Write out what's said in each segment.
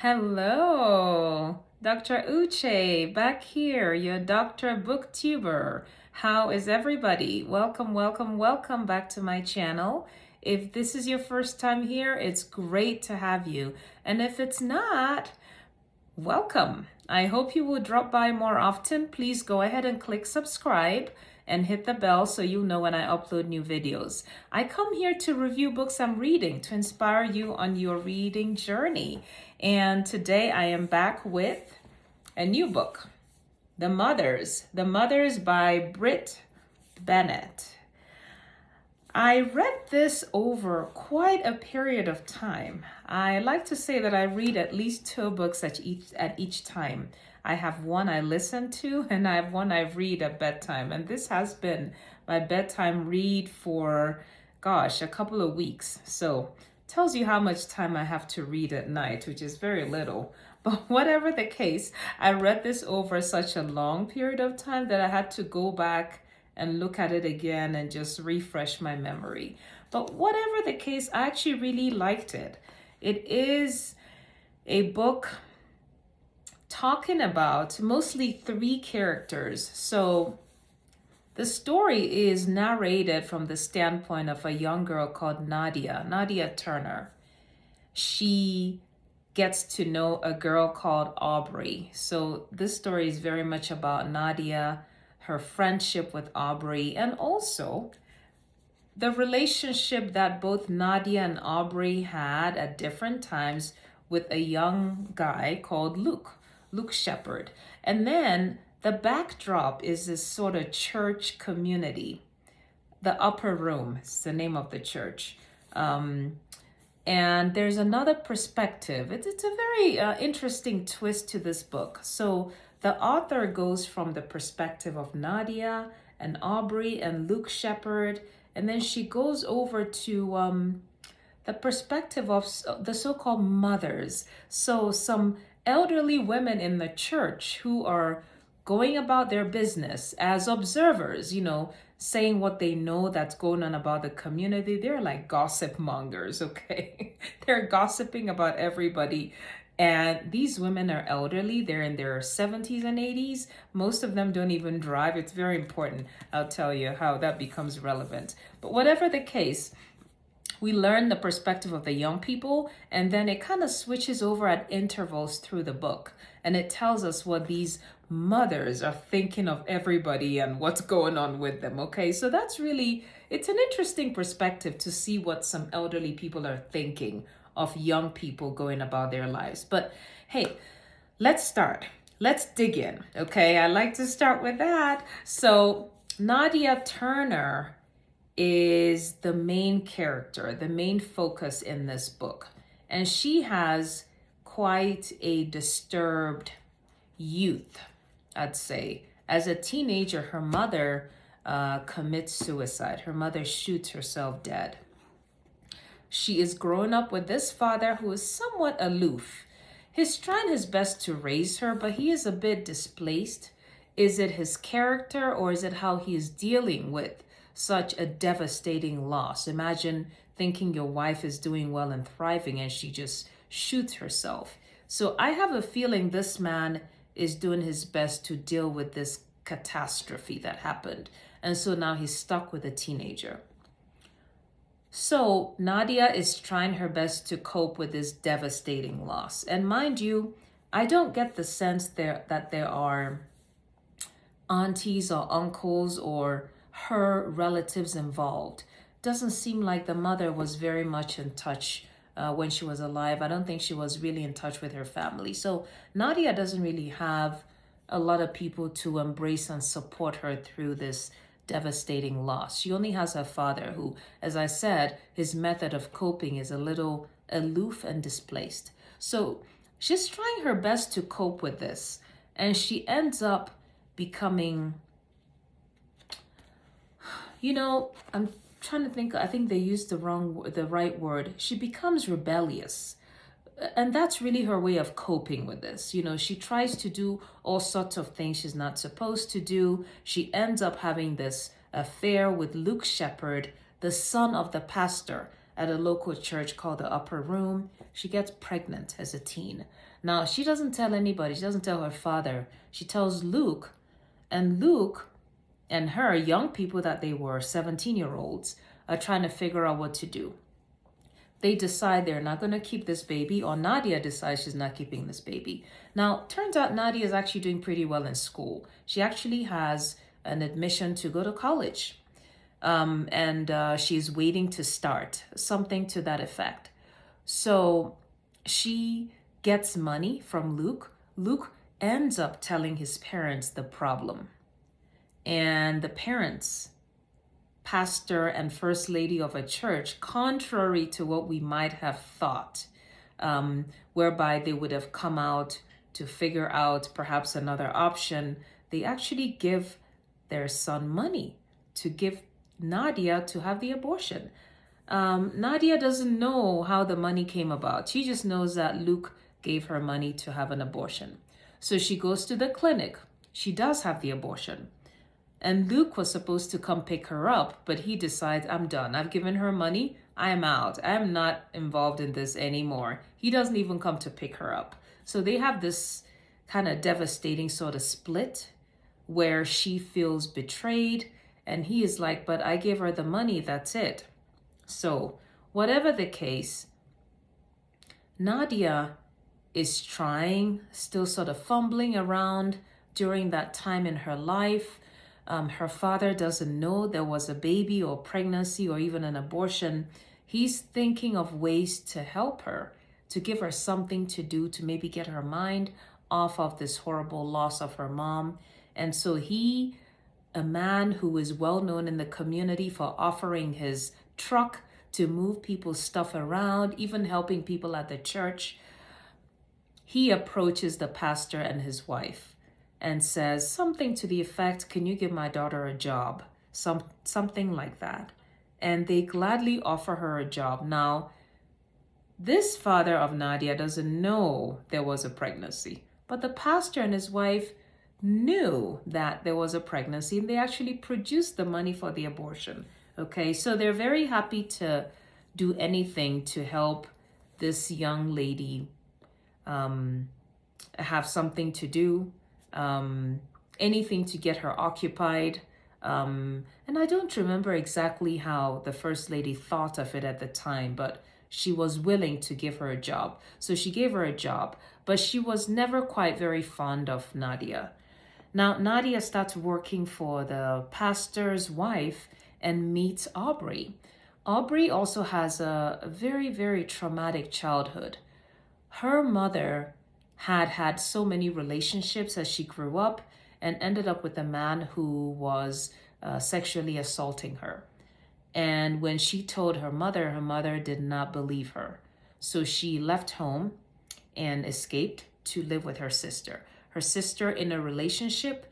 Hello, Dr. Uche, back here, your Dr. Booktuber. How is everybody? Welcome, welcome, welcome back to my channel. If this is your first time here, it's great to have you. And if it's not, welcome. I hope you will drop by more often. Please go ahead and click subscribe and hit the bell so you'll know when I upload new videos. I come here to review books I'm reading to inspire you on your reading journey. And today I am back with a new book, The Mothers. The Mothers by Brit, Bennett. I read this over quite a period of time. I like to say that I read at least two books at each time. I have one I listen to and I have one I read at bedtime. And this has been my bedtime read for, gosh, a couple of weeks. So tells you how much time I have to read at night, which is very little. But whatever the case, I read this over such a long period of time that I had to go back and look at it again and just refresh my memory. But whatever the case, I actually really liked it. It is a book talking about mostly three characters. So the story is narrated from the standpoint of a young girl called Nadia Turner. She gets to know a girl called Aubrey. So this story is very much about Nadia, her friendship with Aubrey, and also the relationship that both Nadia and Aubrey had at different times with a young guy called Luke Shepherd. And then the backdrop is this sort of church community. The Upper Room is the name of the church. And there's another perspective. It's a very interesting twist to this book. So the author goes from the perspective of Nadia and Aubrey and Luke Shepherd, and then she goes over to the perspective of the so-called mothers. So some elderly women in the church who are going about their business as observers, saying what they know that's going on about the community. They're like gossip mongers, okay? They're gossiping about everybody. And these women are elderly. They're in their 70s and 80s. Most of them don't even drive. It's very important. I'll tell you how that becomes relevant. But whatever the case, we learn the perspective of the young people, and then it kind of switches over at intervals through the book. And it tells us what these mothers are thinking of everybody and what's going on with them, okay? So that's really, it's an interesting perspective to see what some elderly people are thinking of young people going about their lives. But hey, let's start. Let's dig in, okay? I like to start with that. So Nadia Turner is the main character, the main focus in this book. And she has quite a disturbed youth, I'd say. As a teenager, her mother commits suicide. Her mother shoots herself dead. She is growing up with this father who is somewhat aloof. He's trying his best to raise her, but he is a bit displaced. Is it his character, or is it how he is dealing with such a devastating loss? Imagine thinking your wife is doing well and thriving and she just shoots herself. So I have a feeling this man is doing his best to deal with this catastrophe that happened. And so now he's stuck with a teenager. So Nadia is trying her best to cope with this devastating loss. And mind you, I don't get the sense that there are aunties or uncles or her relatives involved. Doesn't seem like the mother was very much in touch when she was alive. I don't think she was really in touch with her family. So Nadia doesn't really have a lot of people to embrace and support her through this devastating loss. She only has her father who, as I said, his method of coping is a little aloof and displaced. So she's trying her best to cope with this, and she ends up becoming, I'm trying to think, I think they used the right word. She becomes rebellious. And that's really her way of coping with this. She tries to do all sorts of things she's not supposed to do. She ends up having this affair with Luke Shepherd, the son of the pastor at a local church called the Upper Room. She gets pregnant as a teen. Now, she doesn't tell anybody. She doesn't tell her father. She tells Luke, and Luke and her, young people that they were, 17-year-olds, are trying to figure out what to do. They decide they're not going to keep this baby, or Nadia decides she's not keeping this baby. Now, turns out Nadia is actually doing pretty well in school. She actually has an admission to go to college. And she's waiting to start, something to that effect. So she gets money from Luke. Luke ends up telling his parents the problem. And the parents, pastor and first lady of a church, contrary to what we might have thought, whereby they would have come out to figure out perhaps another option, they actually give their son money to give Nadia to have the abortion. Nadia doesn't know how the money came about. She just knows that Luke gave her money to have an abortion. So she goes to the clinic. She does have the abortion. And Luke was supposed to come pick her up, but he decides, I'm done. I've given her money. I'm out. I'm not involved in this anymore. He doesn't even come to pick her up. So they have this kind of devastating sort of split where she feels betrayed. And he is like, but I gave her the money. That's it. So whatever the case, Nadia is trying, still sort of fumbling around during that time in her life. Her father doesn't know there was a baby or pregnancy or even an abortion. He's thinking of ways to help her, to give her something to do, to maybe get her mind off of this horrible loss of her mom. And so he, a man who is well known in the community for offering his truck to move people's stuff around, even helping people at the church, he approaches the pastor and his wife and says something to the effect, can you give my daughter a job? Something like that. And they gladly offer her a job. Now, this father of Nadia doesn't know there was a pregnancy, but the pastor and his wife knew that there was a pregnancy, and they actually produced the money for the abortion. Okay, so they're very happy to do anything to help this young lady have something to do, anything to get her occupied. And I don't remember exactly how the first lady thought of it at the time, but she was willing to give her a job. So she gave her a job, but she was never quite very fond of Nadia. Now, Nadia starts working for the pastor's wife and meets Aubrey. Aubrey also has a very, very traumatic childhood. Her mother had so many relationships as she grew up and ended up with a man who was sexually assaulting her. And when she told her mother did not believe her. So she left home and escaped to live with her sister. Her sister in a relationship,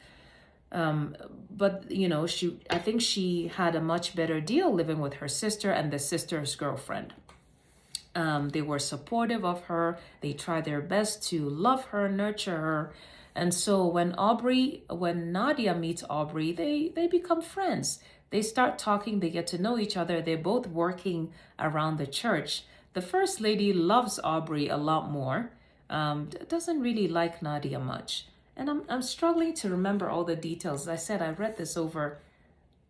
but I think she had a much better deal living with her sister and the sister's girlfriend. They were supportive of her. They tried their best to love her, nurture her. And so when Nadia meets Aubrey, they become friends. They start talking, they get to know each other. They're both working around the church. The first lady loves Aubrey a lot more, doesn't really like Nadia much. And I'm struggling to remember all the details. As I said, I read this over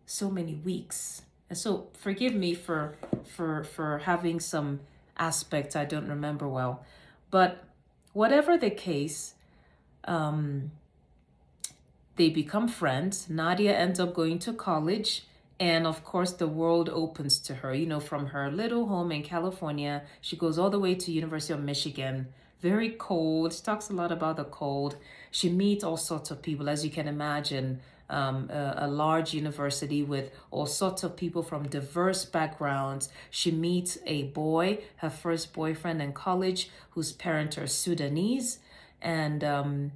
so many weeks. And so forgive me for having some aspects I don't remember well. But whatever the case, they become friends. Nadia ends up going to college. And of course, the world opens to her. From her little home in California, she goes all the way to University of Michigan. Very cold. She talks a lot about the cold. She meets all sorts of people, as you can imagine. A large university with all sorts of people from diverse backgrounds. She meets a boy, her first boyfriend in college, whose parents are Sudanese, and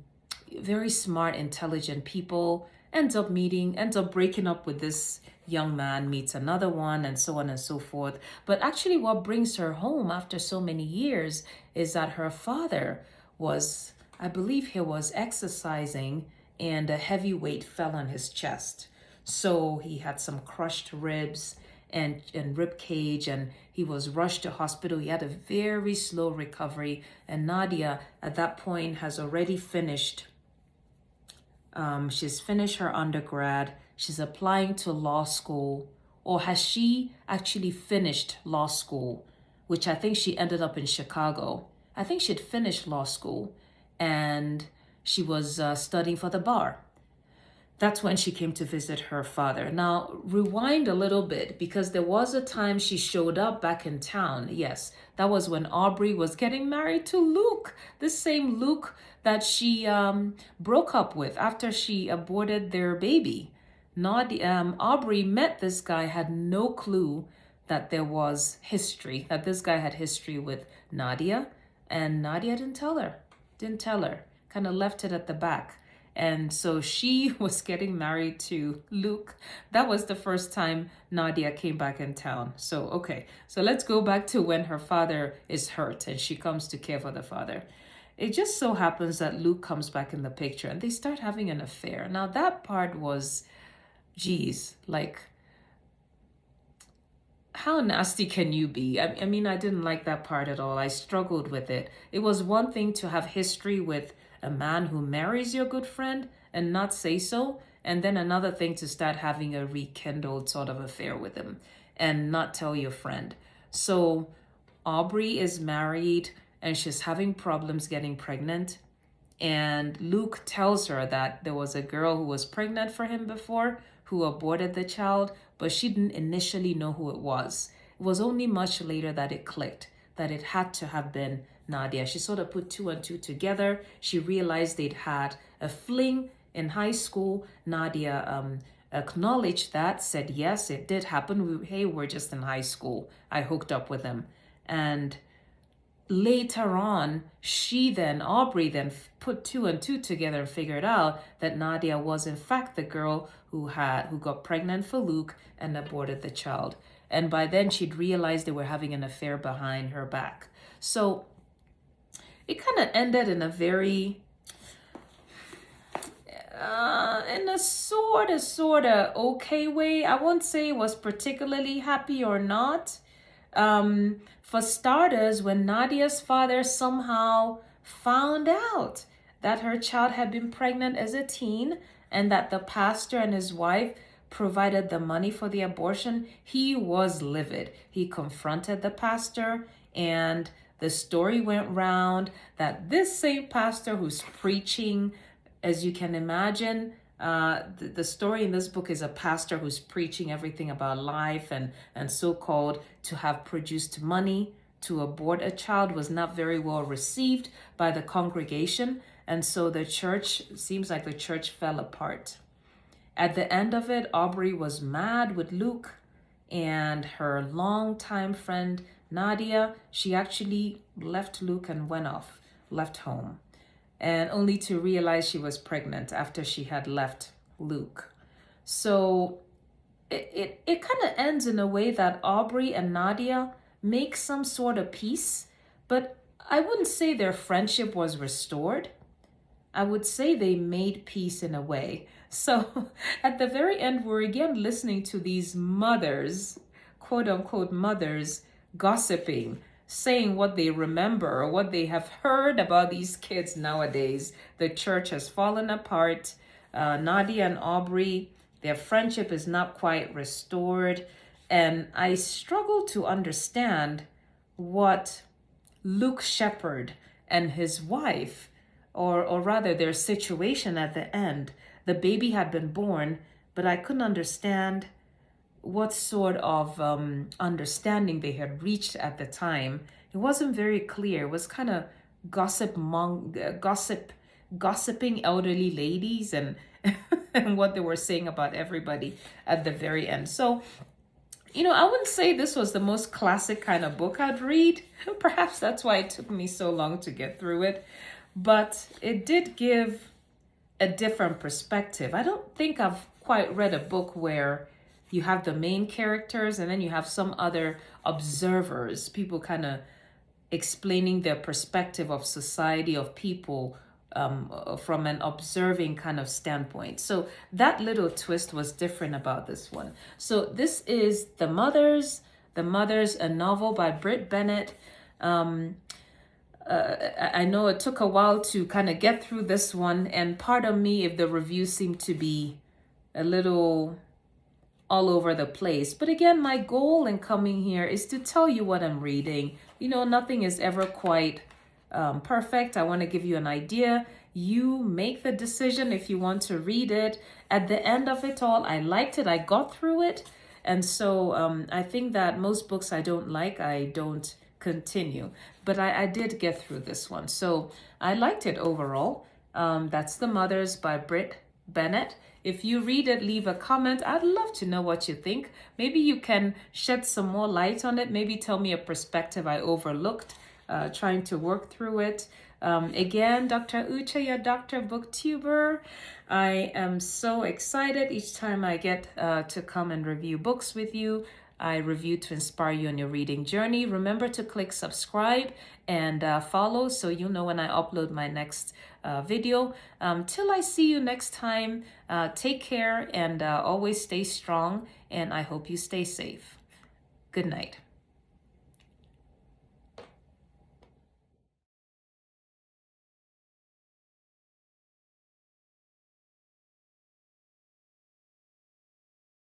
very smart, intelligent people. Ends up breaking up with this young man, meets another one, and so on and so forth. But actually what brings her home after so many years is that her father was, I believe he was exercising, and a heavy weight fell on his chest. So he had some crushed ribs, and rib cage, and he was rushed to hospital. He had a very slow recovery, and Nadia at that point has already finished. She's finished her undergrad. She's applying to law school, or has she actually finished law school, which I think she ended up in Chicago. I think she'd finished law school, and she was studying for the bar. That's when she came to visit her father. Now, rewind a little bit, because there was a time she showed up back in town. Yes, that was when Aubrey was getting married to Luke, the same Luke that she broke up with after she aborted their baby. Aubrey met this guy, had no clue that there was history, that this guy had history with Nadia, and Nadia didn't tell her, kind of left it at the back. And so she was getting married to Luke. That was the first time Nadia came back in town. So, okay. So let's go back to when her father is hurt and she comes to care for the father. It just so happens that Luke comes back in the picture and they start having an affair. Now that part was, geez, like, how nasty can you be? I mean, I didn't like that part at all. I struggled with it. It was one thing to have history with a man who marries your good friend and not say so, and then another thing to start having a rekindled sort of affair with him and not tell your friend. So Aubrey is married and she's having problems getting pregnant, and Luke tells her that there was a girl who was pregnant for him before who aborted the child, but she didn't initially know who it was. It was only much later that it clicked, that it had to have been Nadia. She sort of put two and two together. She realized they'd had a fling in high school. Nadia acknowledged that, said, yes, it did happen. We're just in high school. I hooked up with him. And later on, Aubrey then put two and two together and figured out that Nadia was in fact the girl who got pregnant for Luke and aborted the child. And by then she'd realized they were having an affair behind her back. So it kind of ended in a very, in a sort of okay way. I won't say it was particularly happy or not. For starters, when Nadia's father somehow found out that her child had been pregnant as a teen and that the pastor and his wife provided the money for the abortion, he was livid. He confronted the pastor, and the story went round that this same pastor who's preaching, as you can imagine, the story in this book is a pastor who's preaching everything about life and so-called to have produced money to abort a child, was not very well received by the congregation. And so seems like the church fell apart. At the end of it, Aubrey was mad with Luke, and her longtime friend Nadia, she actually left Luke and left home, and only to realize she was pregnant after she had left Luke. So it kind of ends in a way that Aubrey and Nadia make some sort of peace, but I wouldn't say their friendship was restored. I would say they made peace in a way. So at the very end, we're again listening to these mothers, quote unquote mothers, gossiping, saying what they remember or what they have heard about these kids nowadays. The church has fallen apart. Nadia and Aubrey, their friendship is not quite restored. And I struggle to understand what Luke Shepherd and his wife, or rather their situation at the end. The baby had been born, but I couldn't understand what sort of understanding they had reached at the time. It wasn't very clear. It was kind of gossiping elderly ladies and and what they were saying about everybody at the very end. So, I wouldn't say this was the most classic kind of book I'd read. Perhaps that's why it took me so long to get through it. But it did give a different perspective. I don't think I've quite read a book where you have the main characters and then you have some other observers, people kind of explaining their perspective of society, of people, from an observing kind of standpoint. So that little twist was different about this one. So this is The Mothers, a novel by Brit Bennett. I know it took a while to kind of get through this one, and pardon me if the reviews seem to be a little all over the place. But again, my goal in coming here is to tell you what I'm reading. You know, nothing is ever quite perfect. I want to give you an idea. You make the decision if you want to read it. At the end of it all, I liked it. I got through it. And so I think that most books I don't like, I don't continue. But I did get through this one. So I liked it overall. That's The Mothers by Brit Bennett. If you read it, leave a comment. I'd love to know what you think. Maybe you can shed some more light on it. Maybe tell me a perspective I overlooked, trying to work through it. Again, Dr. Uche, your Dr. Booktuber. I am so excited each time I get to come and review books with you. I review to inspire you on your reading journey. Remember to click subscribe and follow so you'll know when I upload my next video. Till I see you next time, take care and always stay strong, and I hope you stay safe. Good night.